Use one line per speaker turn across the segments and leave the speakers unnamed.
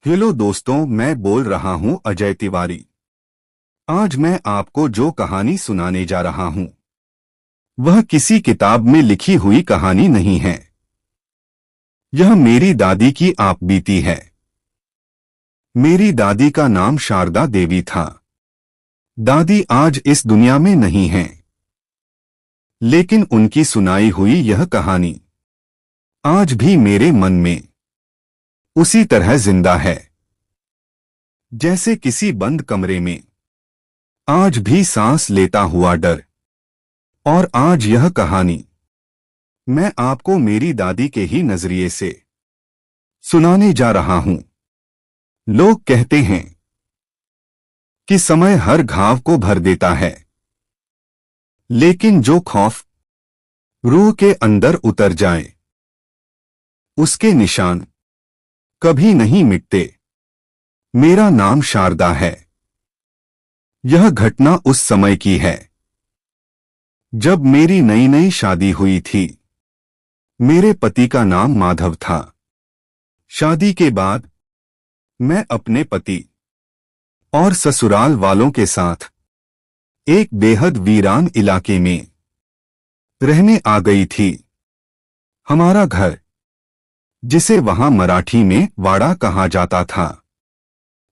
Hello दोस्तों, मैं बोल रहा हूं अजय तिवारी। आज मैं आपको जो कहानी सुनाने जा रहा हूं वह किसी किताब में लिखी हुई कहानी नहीं है। यह मेरी दादी की आपबीती है। मेरी दादी का नाम शारदा देवी था। दादी आज इस दुनिया में नहीं है, लेकिन उनकी सुनाई हुई यह कहानी आज भी मेरे मन में उसी तरह जिंदा है जैसे किसी बंद कमरे में आज भी सांस लेता हुआ डर। और आज यह कहानी मैं आपको मेरी दादी के ही नजरिए से सुनाने जा रहा हूं। लोग कहते हैं कि समय हर घाव को भर देता है, लेकिन जो खौफ रूह के अंदर उतर जाए उसके निशान कभी नहीं मिटते। मेरा नाम शारदा है। यह घटना उस समय की है जब मेरी नई नई शादी हुई थी। मेरे पति का नाम माधव था। शादी के बाद मैं अपने पति और ससुराल वालों के साथ एक बेहद वीरान इलाके में रहने आ गई थी। हमारा घर, जिसे वहां मराठी में वाड़ा कहा जाता था,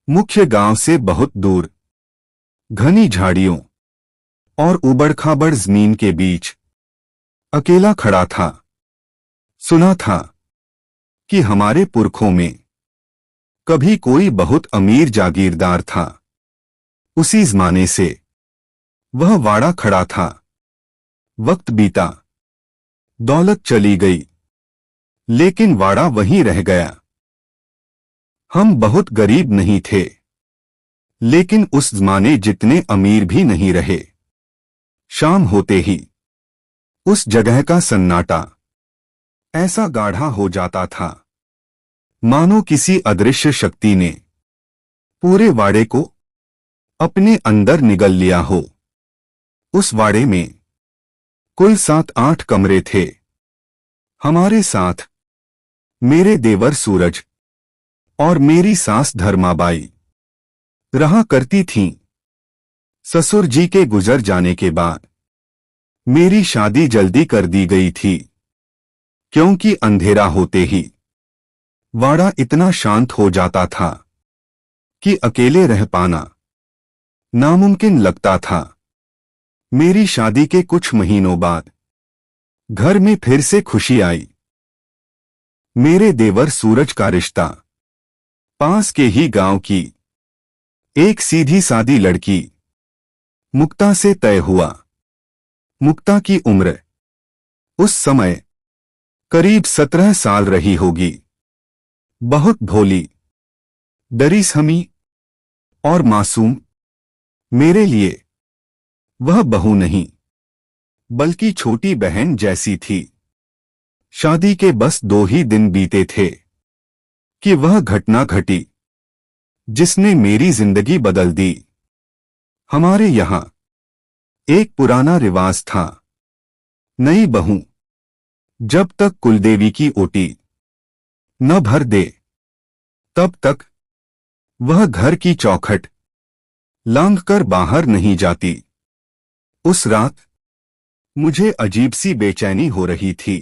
मुख्य गांव से बहुत दूर घनी झाड़ियों और उबड़-खाबड़ जमीन के बीच अकेला खड़ा था। सुना था कि हमारे पुरखों में कभी कोई बहुत अमीर जागीरदार था। उसी जमाने से वह वाड़ा खड़ा था। वक्त बीता, दौलत चली गई, लेकिन वाड़ा वहीं रह गया। हम बहुत गरीब नहीं थे, लेकिन उस जमाने जितने अमीर भी नहीं रहे। शाम होते ही उस जगह का सन्नाटा ऐसा गाढ़ा हो जाता था मानो किसी अदृश्य शक्ति ने पूरे वाड़े को अपने अंदर निगल लिया हो। उस वाड़े में कुल 7-8 कमरे थे। हमारे साथ मेरे देवर सूरज और मेरी सास धर्माबाई रहा करती थीं। ससुर जी के गुजर जाने के बाद मेरी शादी जल्दी कर दी गई थी, क्योंकि अंधेरा होते ही वाड़ा इतना शांत हो जाता था कि अकेले रह पाना नामुमकिन लगता था। मेरी शादी के कुछ महीनों बाद घर में फिर से खुशी आई। मेरे देवर सूरज का रिश्ता पास के ही गांव की एक सीधी सादी लड़की मुक्ता से तय हुआ। मुक्ता की उम्र उस समय करीब 17 साल रही होगी। बहुत भोली, डरीसहमी और मासूम। मेरे लिए वह बहू नहीं, बल्कि छोटी बहन जैसी थी। शादी के बस 2 ही दिन बीते थे कि वह घटना घटी जिसने मेरी जिंदगी बदल दी। हमारे यहां एक पुराना रिवाज था, नई बहू जब तक कुलदेवी की ओटी न भर दे तब तक वह घर की चौखट लांघकर बाहर नहीं जाती। उस रात मुझे अजीब सी बेचैनी हो रही थी।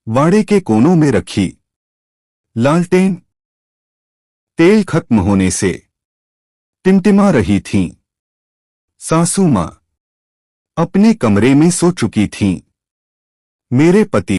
वाड़े के कोनों में रखी लालटेन तेल खत्म होने से टिमटिमा रही थीं। सासू मां अपने कमरे में सो चुकी थीं। मेरे पति